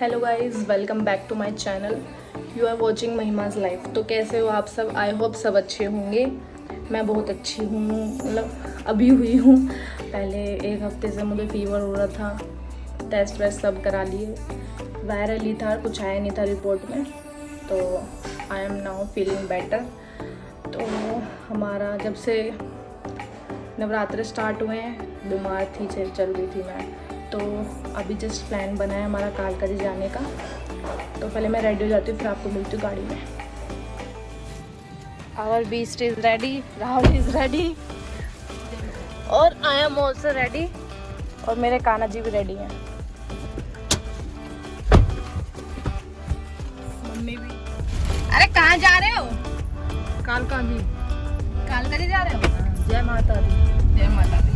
Hello guys, welcome back to my channel. You are watching Mahima's life. तो कैसे हो आप सब? आई होप सब अच्छे होंगे। मैं बहुत अच्छी हूँ, मतलब अभी हुई हूँ। पहले एक हफ्ते से मुझे फीवर हो रहा था, टेस्ट वेस्ट सब करा लिए, वायरल ही था, कुछ आया नहीं था रिपोर्ट में। तो I am now feeling better. तो हमारा जब से नवरात्र स्टार्ट हुए हैं, बीमार थी, चल रही थी मैं। तो अभी जस्ट प्लान बना है हमारा कालका जी जाने का। तो पहले मैं रेडी हो जाती हूँ, फिर आपको मिलती हूँ गाड़ी में। Our beast is ready, Rahul is ready और आई एम ऑल्सो रेडी। और मेरे कान्हा जी भी रेडी हैं, मम्मी भी। अरे कहाँ जा रहे हो? कालका जी। कालका जी जा रहे हो? जय माता दी। जय माता दी।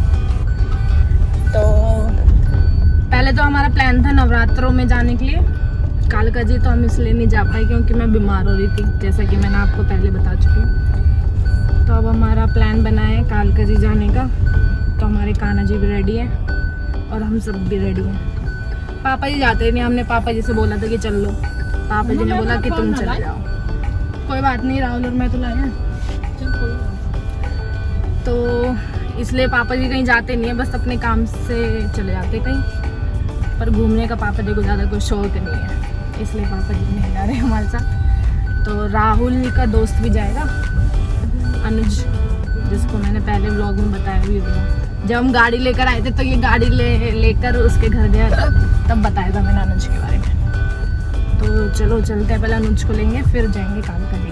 तो पहले तो हमारा प्लान था नवरात्रों में जाने के लिए कालका जी। तो हम इसलिए नहीं जा पाए क्योंकि मैं बीमार हो रही थी, जैसा कि मैंने आपको पहले बता चुकी हूँ। तो अब हमारा प्लान बना है कालका जी जाने का। तो हमारे कान्हा जी भी रेडी हैं और हम सब भी रेडी हैं। पापा जी जाते नहीं, हमने पापा जी से बोला था कि चल लो। पापा जी ने बोला कि तुम चले जाओ। कोई बात नहीं, राहुल और मैं तो लाए हैं। तो इसलिए पापा जी कहीं जाते नहीं है, बस अपने काम से चले जाते कहीं। पर घूमने का पापा जी को ज़्यादा कोई शौक नहीं है, इसलिए पापा जी नहीं जा रहे हमारे साथ। तो राहुल का दोस्त भी जाएगा, अनुज, जिसको मैंने पहले व्लॉग में बताया भी होगा। जब हम गाड़ी लेकर आए थे तो ये गाड़ी लेकर उसके घर गया था, तब बताया था मैंने अनुज के बारे में। तो चलो चलते हैं, पहले अनुज को लेंगे फिर जाएंगे कालका जी।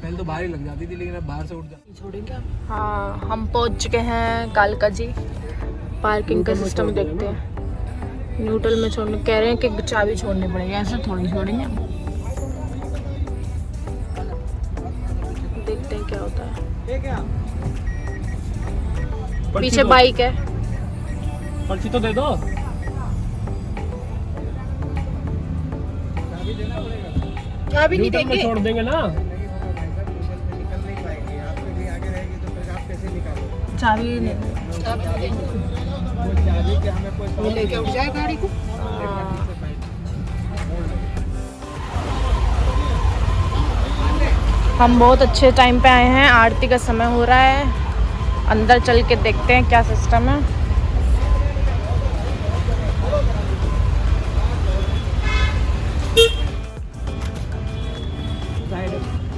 पहले तो बाहर ही लग जाती थी, लेकिन अब बाहर से उठ जाती। छोड़ेंगे आप? हाँ, हम पहुंच चुके हैं कालका जी। पार्किंग का सिस्टम देखते हैं। न्यूट्रल में छोड़ने कह रहे हैं कि चाबी छोड़नी पड़ेगी, ऐसे थोड़ी छोड़ेंगे। देखते हैं क्या होता है। क्या? पीछे बाइक है। पर्ची तो दे दो। चाबी नहीं देंगे, छोड़ देंगे ना। चाबी नहीं लेके उठ जाए गाड़ी को। हम बहुत अच्छे टाइम पे आए हैं, आरती का समय हो रहा है। अंदर चल के देखते हैं क्या सिस्टम है।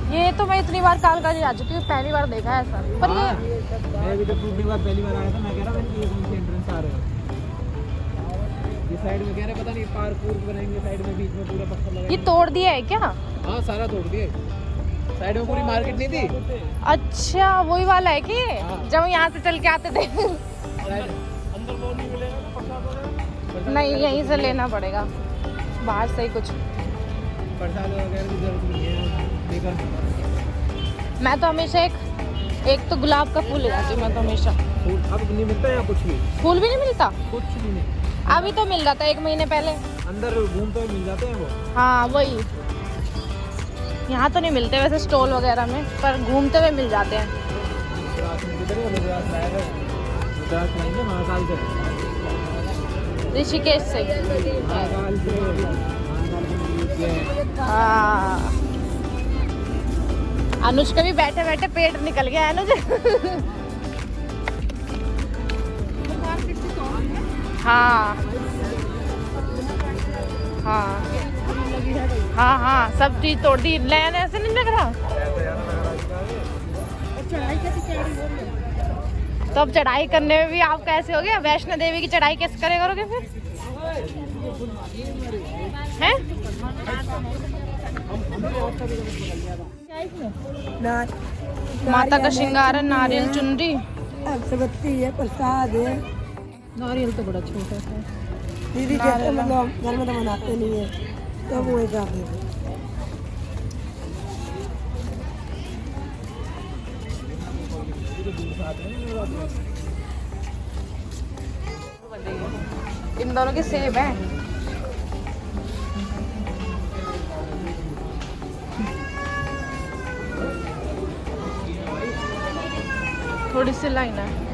ये तो मैं इतनी बार कालका जी आ चुकी हूँ, पहली बार देखा है ऐसा। पर ये मैं भी तो दूसरी बार पहली बार आया था। मैं कह रहा मैंने ये कौन सी एंट्रेंस आ रहे हो? ये साइड में कह रहे पता नहीं पार्क बनाएंगे साइड में, बीच में पूरा पत्थर लगा। ये तोड़ दिया है क्या? हाँ, सारा तोड़ दिए। साइड में पूरी मार्केट नहीं थी। अच्छा, वही वाला है कि जब हम यहाँ से चल के आते थे। अंदर वो नहीं मिलेगा ना प्रसाद? नहीं, यहीं से लेना पड़ेगा, बाहर से ही कुछ। प्रसाद वगैरह की जरूरत नहीं है। मैं तो हमेशा एक तो गुलाब का फूल ले जाती हूँ मैं तो हमेशा। फूल अब नहीं मिलता है कुछ भी? फूल भी नहीं मिलता? कुछ भी नहीं। अभी तो मिल रहा था 1 महीने पहले। अंदर घूमते हुए मिल जाते हैं वो। हाँ वही, यहाँ तो नहीं मिलते वैसे स्टॉल वगैरह में, पर घूमते हुए मिल जाते हैं। महाकाल से, ऋषिकेश से। महाकाल से। हाँ, अनुज का भी बैठे बैठे पेट निकल गया है अनुज। हाँ हाँ हाँ हाँ, सब चीज तोड़ दी। नया नया ऐसे नहीं लग रहा। तो अब चढ़ाई करने में भी आप कैसे हो गया? वैष्णो देवी की चढ़ाई कैसे करोगे फिर? हैं? माता का श्रृंगार है, नारियल चुनरी, अगरबत्ती है, प्रसाद है। नारियल तो बड़ा छोटा सा दीदी कहते हैं मतलब घर में तो बनाते नहीं है, तो वही कर देते। इन दोनों के सेब हैं। थोड़ी सी लाइन है।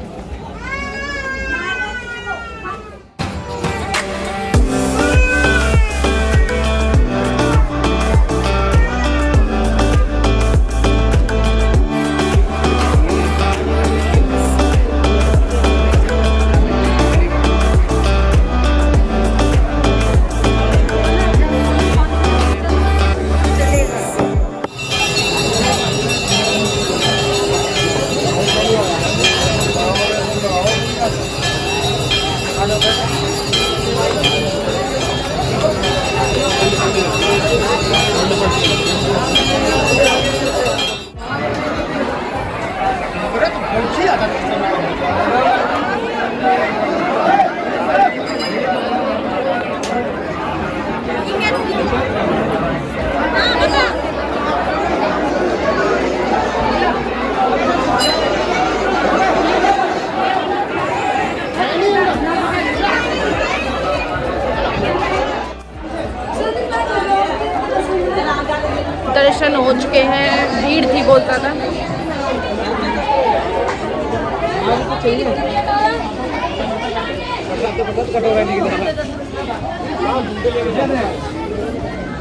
दर्शन हो चुके हैं, भीड़ थी बहुत ज़्यादा।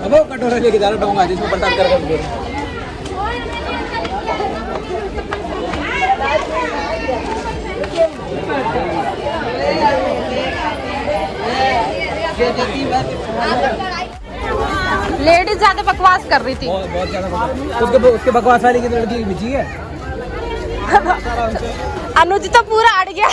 अब कटोरा लेके जा रहा हूँ जिसमें प्रसाद कर लेडीज ज्यादा बकवास कर रही थी। बहुत ज्यादा उसके बकवास वाली की लड़की बिजी है। अनुज तो पूरा अड़ गया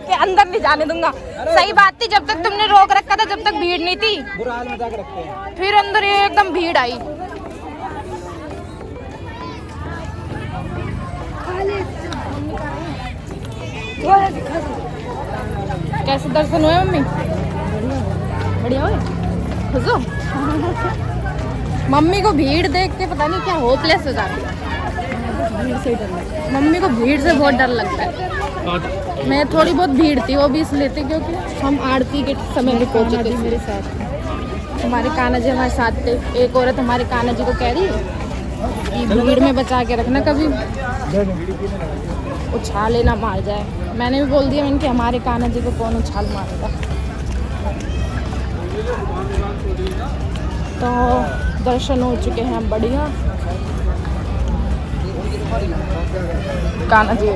कि अंदर नहीं जाने दूंगा। सही बात थी, जब तक तुमने रोक रखा था जब तक भीड़ नहीं थी, बुरा हाल मचा के रखते हैं। फिर अंदर ये एकदम भीड़ आई। कैसे दर्शन हुए मम्मी? बढ़िया हुए? खुश हो? मम्मी को भीड़ देख के पता नहीं क्या होपलेस हो जाती है। मम्मी को भीड़ से बहुत डर लगता है। मैं थोड़ी बहुत भीड़ थी, वो भी इसलिए थी क्योंकि हम आरती के समय में पहुंचे थे। मेरे साथ हमारे कान्हा जी हमारे साथ थे। एक औरत हमारे कान्हा जी को कह रही कि भीड़ में बचा के रखना, कभी उछाल लेना मार जाए। मैंने भी बोल दिया, मैंने कि हमारे कान्हा जी को कौन उछाल मारेगा। तो दर्शन हो चुके हैं बढ़िया। कान्हा जी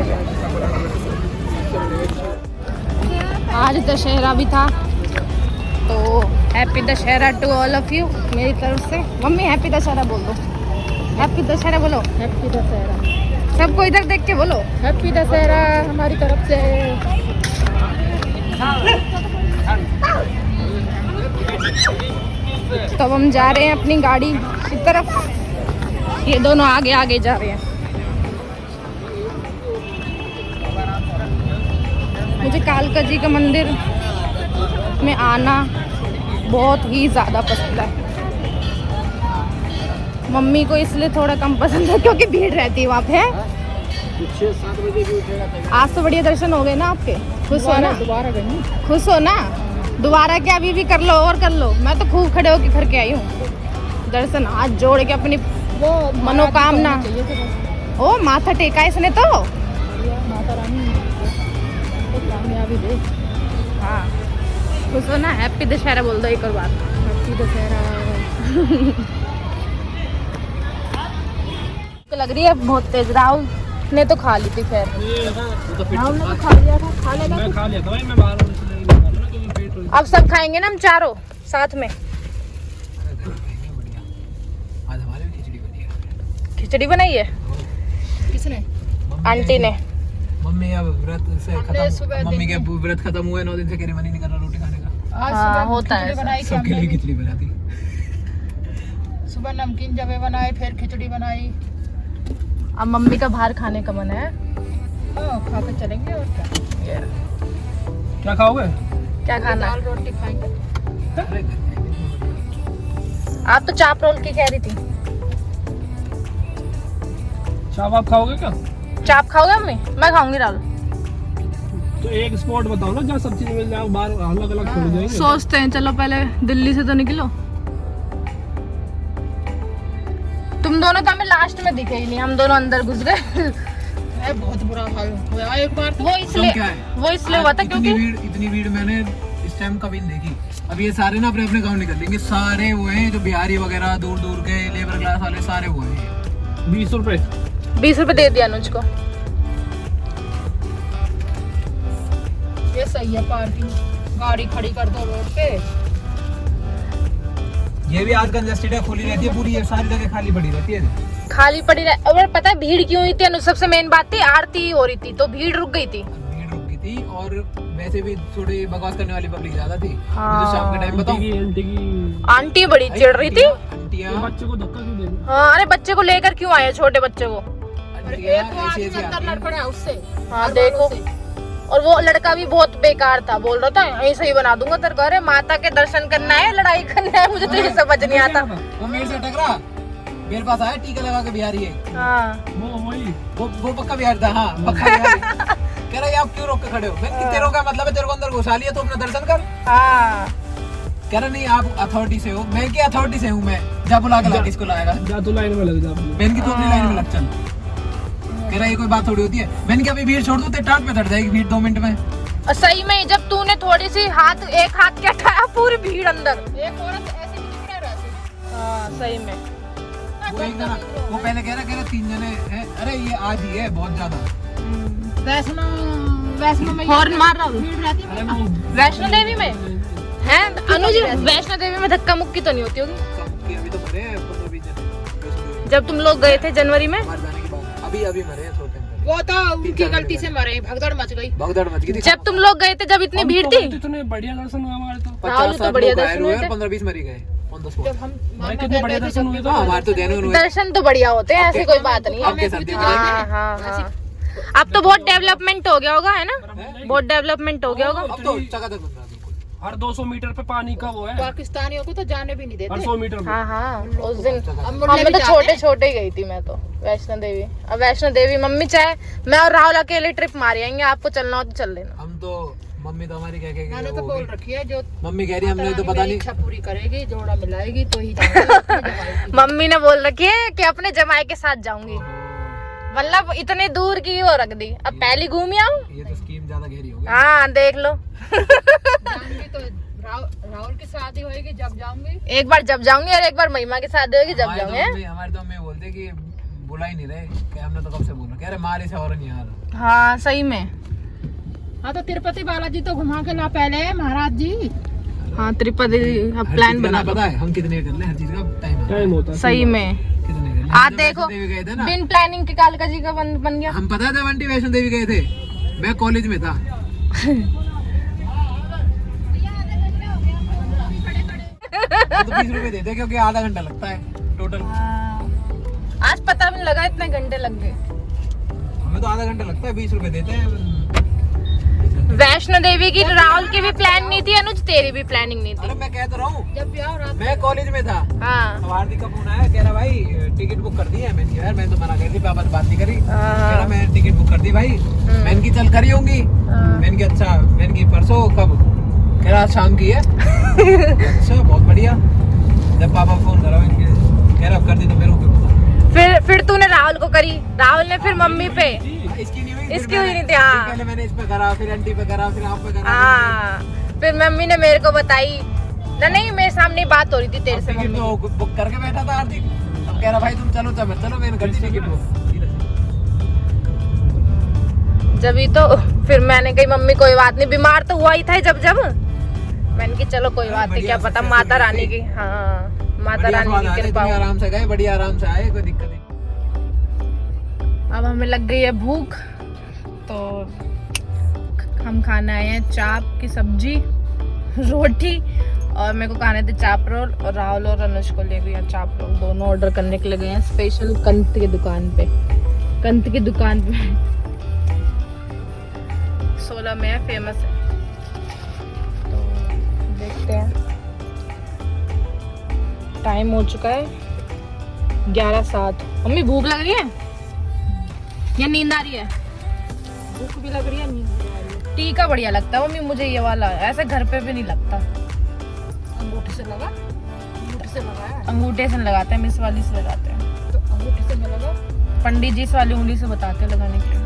आज दशहरा भी था, तो happy Dussehra to all of you मेरी तरफ से। मम्मी हैप्पी दशहरा बोल दो। हैप्पी दशहरा बोलो। हैप्पी दशहरा सबको इधर देख के बोलो। हैप्पी दशहरा हमारी तरफ से। तब हम जा रहे हैं अपनी गाड़ी की तरफ। ये दोनों आगे आगे जा रहे हैं। मुझे कालका जी का मंदिर में आना बहुत ही ज़्यादा पसंद है। मम्मी को इसलिए थोड़ा कम पसंद है क्योंकि भीड़ रहती है वहाँ पे। 6-7 बजे भी उठेगा। आज तो बढ़िया दर्शन हो गए ना आपके? खुश हो ना? दोबारा गई खुश हो ना? दोबारा क्या, अभी भी कर लो और कर लो। मैं तो खूब खड़े होके करके आई हूँ दर्शन, हाथ जोड़ के अपनी वो मनोकामना। ओ माथा टेका इसने तो। माता रानी कामयाबी दे। हाँ खुश हो ना? हैप्पी दशहरा बोल दो एक और बार। हैप्पी दशहरा। लग रही है बहुत तेज। राहुल ने तो खा ली थी। खैर राहुल ने तो खा लिया था। खा लेगा। मैं खा लिया था भाई, मैं बाहर अब सब खाएंगे ना हम चारों साथ में। आज हमारे भी खिचड़ी बनी है। खिचड़ी बनाई है? किसने? आंटी ने। मम्मी अब व्रत से खत्म, मम्मी के व्रत खत्म हुए 9 दिन से, कह रही मन ही नहीं कर रहा रोटी खाने का। हाँ होता है। सबके लिए खिचड़ी बनाती। सुबह नमकीन जवे बनाए, फिर खिचड़ी बनाई। अब मम्मी का बाहर खाने का मन है। खा के चलेंगे और क्या। क्या खाओगे? क्या खाना? दाल रोटी खाएंगे। अरे घर जाएंगे। आप तो चाप रोल की कह रही थी। चाप आप खाओगे क्या? चाप खाओगे मम्मी? मैं खाऊंगी राहुल। तो एक स्पॉट बताओ ना जहाँ सब चीज मिल जाए, बाहर अलग अलग छोड़ जाएंगे। सोचते हैं, चलो पहले दिल्ली से तो निकलो। तुम दोनों तो हमें लास्ट में दिखे ही नहीं, हम दोनों अंदर घुस गए। बहुत बुरा हाल हुआ एक बार। वो इसलिए हुआ था क्योंकि इतनी भीड़ मैंने इस टाइम कभी नहीं देखी। अब ये सारे ना अपने अपने गांव निकल लेंगे, सारे वो हैं जो बिहारी वगैरह दूर दूर के लेबर क्लास वाले सारे वो हैं। 20 रुपए 20 रुपए दे दिया अनुज को। ये सही है, पार्किंग गाड़ी खड़ी कर दो रोड पे। ये भी आज कंजेस्टेड है, खुली रहती है पूरी, ये सारी जगह खाली पड़ी रहती है। खाली पड़ी रह। और पता है भीड़ क्यों हुई थी अनुज? सबसे मेन बात थी आरती हो रही थी तो भीड़ रुक गई थी। भीड़ रुक गई थी और वैसे भी थोड़ी बकवास करने वाली पब्लिक ज्यादा थी। हाँ। तो शाम के टाइम बताओ, आंटी की आंटी बड़ी चिढ़ रही थी। आंटियां बच्चे को धक्का क्यों दे रही? हाँ, अरे बच्चे को लेकर क्यों आए, छोटे बच्चे को? आंटियां एक वो ऐसी आदमी ऐसी अंदर आती लड़ हैं। पड़ा उससे। हाँ देखो, और वो लड़का भी बहुत बेकार था, बोल रहा था ऐसे ही बना दूंगा तेरे को। अरे माता के दर्शन करना है, लड़ाई करना है, मुझे तो ये समझ नहीं आता। वो मेरे से टकरा, मेरे पास आया टीका लगा के बिहारी है। हाँ वो पक्का बिहारी था। हाँ पक्का बिहारी। कह रहा है आप क्यों रोक के खड़े हो? मैंने कहा तेरे को क्या मतलब है, तेरे को अंदर घुसा लिया तो अपना दर्शन कर। हाँ। कह रहा नहीं आप अथॉरिटी से हो। मैं क्या अथॉरिटी से हूँ? मैं जा बुला के ला किसको लाएगा। जा तू लाइन में लग जा अपनी। मैंने की तो अपनी लाइन में लग चल। कह रहा ये कोई बात थोड़ी होती है। मैंने कहा अभी भीड़ छोड़ दो, तेरे टाट पे चढ़ जाएगी भीड़ 2 मिनट में। और सही में जब तूने थोड़ी सी एक हाथ क्या उठाया, पूरी भीड़ अंदर। एक औरत ऐसे भी निकले रहती। हाँ सही में। वो एक जना, वो पहले कह रहा 3 जने हैं। अरे ये आज ही है बहुत ज्यादा। वैष्णो में हॉर्न मार रहा हूँ। भीड़ रहती है। अरे वो वैष्णो देवी में है अनुज? वैष्णो देवी में धक्का मुक्की तो नहीं होती होगी? अभी तो मरे हैं 15-20 जने जब तुम लोग गए थे जनवरी में? मार जाने के बाद अभी मरे हैं थोड़े टाइम वो तो उनकी गलती से मरे, भगदड़ मच गई। भगदड़ मच गई थी। जब तुम लोग गए थे जब इतनी भीड़ थी? इतने बढ़िया दर्शन हुआ हमारे तो। राहुल 50 तो बढ़िया लोग दर्शन हुए हुए थे। 15-20 मरी गए on the spot। जब हम भाई मामा कितने घर बढ़िया गए थे, दर्शन हुए हाँ थे। हमारे तो जेन्युइन हुए। दर्शन तो बढ़िया होते हैं, ऐसी कोई बात नहीं है। आपके साथ देखा हाँ हाँ हाँ। अब तो बहुत डेवलपमेंट हो गया होगा, है ना? बहुत डेवलपमेंट हो गया होगा। अब तो चकाचक बन रहा है बिल्कुल। हर 200 मीटर पे पानी का वो है। पाकिस्तानियों को तो जाने भी नहीं हर देते। 100 मीटर पे। हाँ हाँ, उस दिन हम हमें तो छोटे छोटे गई थी मैं तो वैष्णो देवी। अब वैष्णो देवी मम्मी चाहे मैं और राहुल अकेले ट्रिप मार आएंगे, आपको चलना हो तो चल लेना। हम तो मम्मी तो हमारी कह मैंने तो बोल रखी है, जो मम्मी कह रही हमने तो पता नहीं इच्छा पूरी करेगी, जोड़ा मिलाएगी तो ही जाएगी। मम्मी ने बोल रखी है कि अपने जमाई के साथ जाऊंगी, मतलब इतने दूर की वो रख दी। अब पहली घूमी आऊं। ये तो स्कीम ज्यादा गहरी हो गई। हाँ देख लो। जाऊंगी तो राहुल की शादी होएगी जब जाऊंगी। एक बार जब जाऊंगी और एक बार महिमा के साथ होगी जब जाऊंगे। हमारे तो अम्मी बोलते कि बुला ही नहीं रहे, कि हमने तो कब से बोला, कह रहे मारे से और नहीं आ रहा। हाँ सही में। हाँ तो तिरुपति बालाजी तो घुमा के ला पहले महाराज जी। हाँ त्रिपति अब हर प्लान चीज का बना ना लो। पता है हम कितने कर ले, हर चीज का टाइम होता है। सही में कितने कर ले। आज हम देखो वैष्णो देवी गए थे ना, बिन प्लानिंग के कालका जी का बन गया। हम पता था बंटी वैष्णो देवी गए थे, मैं कॉलेज में था। तो 20 रुपए देते क्योंकि आधा घंटा लगता है टोटल। आज पता भी नहीं लगा इतने घंटे लग गए। हमें तो आधा घंटा लगता है, 20 रुपए देते हैं। वैष्णो देवी की राहुल की भी प्लान नहीं थी अनुज, तेरी भी प्लानिंग नहीं थी। अरे मैं कह तो रहा हूँ, जब भी आओ रात मैं कॉलेज में था। हाँ अब हार्दिक का फोन आया, कह रहा भाई टिकट बुक कर दी है। मैंने कहा यार मैं तो मना कर दी, पापा से बात नहीं करी। कह रहा मैं टिकट बुक कर दी भाई। मैंने की चल करी होंगी। मैंने की अच्छा, मैंने की परसों कब? कह रहा शाम की है। अच्छा बहुत बढ़िया। जब पापा फोन करा कह रहा अब कर दी तो मेरे को क्यों पता। फिर तूने राहुल को करी, राहुल ने फिर मम्मी पे। इसकी नहीं हुई, इसकी हुई नहीं थी। हाँ पहले मैंने इस पे करा, फिर आंटी पे करा, फिर आप पे करा। हाँ, फिर मम्मी ने मेरे को बताई ना। नहीं मेरे सामने बात हो रही थी तेरे से टिकट मम्मी तो बुक करके बैठा था हार्दिक। अब कह रहा भाई तुम चलो चलो, मैंने कर दी टिकट बुक। जब तो फिर मैंने कही मम्मी कोई बात नहीं, बीमार तो हुआ ही था जब मैंने की चलो कोई बात नहीं, क्या पता माता रानी की। हाँ माता रानी की कृपा हो। आराम से गए, बढ़िया आराम से आए, कोई दिक्कत नहीं। अब हमें लग गई है भूख, तो हम खाने आए हैं चाप की सब्जी रोटी, और मेरे को खाने थे चाप रोल, और राहुल और अनुज को ले गए चाप रोल। दोनों ऑर्डर करने के लिए गए हैं स्पेशल कंत की दुकान पे। कंत की दुकान पे 16 में है, फेमस है। तो देखते हैं टाइम हो चुका है 11:07। मम्मी भूख लग रही है या नींद आ रही है? भूख भी लग रही है, नींद भी आ रही है। टीका बढ़िया लगता है मम्मी मुझे ये वाला, ऐसे घर पे भी नहीं लगता। अंगूठे से लगा, अंगूठे से लगाया अंगूठे से लगाते हैं, मिस वाली से लगाते हैं, तो अंगूठे से मैं लगा, पंडित जी इस वाली उंगली से बताते हैं लगाने के लिए।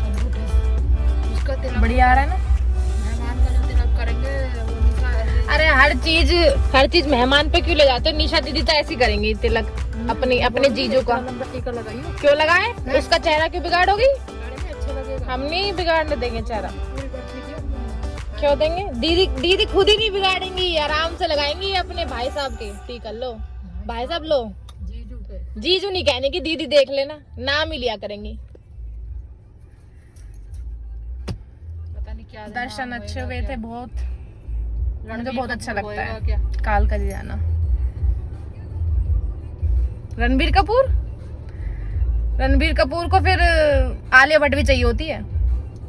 अंगूठे से उसका तिलक बढ़िया आ रहा है ना? मेहमान का जो तिलक करेंगे वो निशा ऐसे- अरे हर चीज मेहमान पे क्यों ले जाते हो? निशा दीदी तो ऐसी करेंगी तिलक अपने जीजू का। नंबर टीका लगाइयो, क्यों लगाए? उसका चेहरा क्यों बिगाड़ोगी? गाड़ी में अच्छा लगेगा। हम नहीं बिगाड़ने देंगे चेहरा। पूरी बात कीजिए। क्यों देंगे? दीदी खुद ही नहीं बिगाड़ेंगी, आराम से लगाएंगी अपने भाई साहब के टीका। लो भाई साहब लो, जीजू पे जीजू नहीं कहने की, दीदी देख लेना, नाम ही लिया करेंगी। पता नहीं क्या दर्शन नाम अच्छे होएगा हुए थे क्या। बहुत, मुझे रणबीर बहुत अच्छा कपूर लगता होएगा है। क्या? कालका जी जाना। रणबीर कपूर, रणबीर कपूर को फिर आलिया भट्ट भी चाहिए होती है।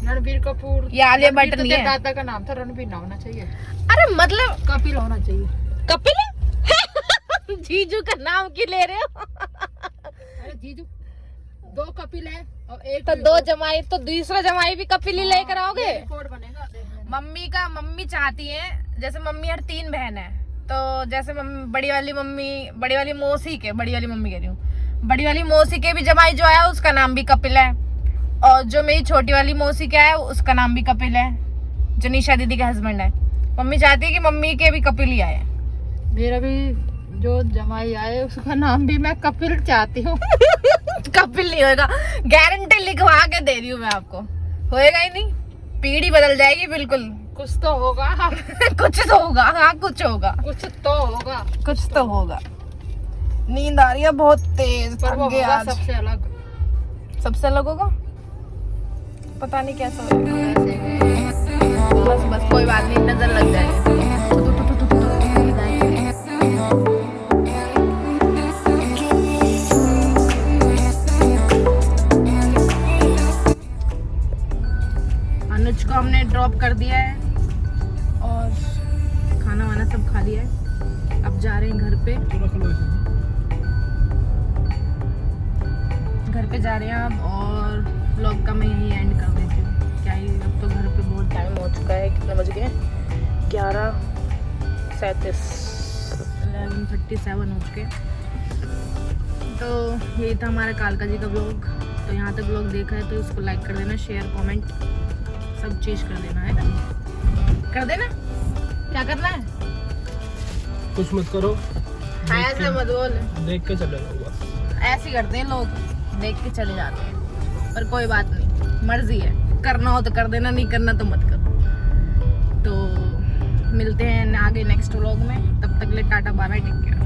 रणबीर कपूर ये आलिया भट्ट रणबीर तो नहीं तेरे है। दादा का नाम था, रणबीर ना होना चाहिए, अरे मतलब कपिल होना चाहिए। कपिल जीजू का नाम क्यों ले रहे हो? अरे जीजू दो कपिल है और एक तो दो जमाई, तो दूसरा जमाई भी कपिल ही लेकर आओगे? रिकॉर्ड बनेगा देखने में। मम्मी चाहती है, जैसे मम्मी हर 3 बहन है, तो जैसे बड़ी वाली मौसी के, बड़ी वाली मम्मी कह रही हूँ, बड़ी वाली मौसी के भी जमाई जो है उसका नाम भी कपिल है, और जो मेरी छोटी वाली मौसी का है उसका नाम भी कपिल है, जो निशा दीदी का हस्बैंड है। मम्मी चाहती है कि मम्मी के भी कपिल ही आए। मेरा भी जो जमाई आए उसका नाम भी मैं कपिल चाहती हूँ। कपिल नहीं होएगा, गारंटी लिखवा के दे रही हूँ मैं आपको, होएगा ही नहीं, पीढ़ी बदल जाएगी बिल्कुल। कुछ तो होगा, कुछ तो होगा, हाँ कुछ होगा, कुछ तो होगा, कुछ तो होगा। नींद आ रही है बहुत तेज, पर वो थक गए होगा आज। सबसे अलग। सबसे अलग होगा, पता नहीं कैसा होगा। ऐसे बस कोई बात नहीं, नजर लग जाएगी। अनुज को हमने ड्रॉप कर दिया है और खाना वाना सब खा लिया है। अब जा रहे हैं घर पे, जा रहे हैं अब, और व्लॉग का मैं यही एंड कर देती हूँ। क्या ही, अब तो घर पे बहुत टाइम हो चुका है। कितने बज गए? 11:37, 11:37 हो चुके। तो यही था हमारा कालका जी का व्लॉग। तो यहाँ तक व्लॉग देखा है तो इसको लाइक कर देना, शेयर कमेंट सब चीज़ कर देना है ना, कर देना। क्या करना है? कुछ मत करो, ऐसे मत बोल, देख के चले जाओ बस। ऐसे ही करते हैं लोग, देख के चले जाते हैं। पर कोई बात नहीं, मर्जी है, करना हो तो कर देना, नहीं करना तो मत करो। तो मिलते हैं आगे नेक्स्ट व्लॉग में, तब तक ले tata bye bye, take care.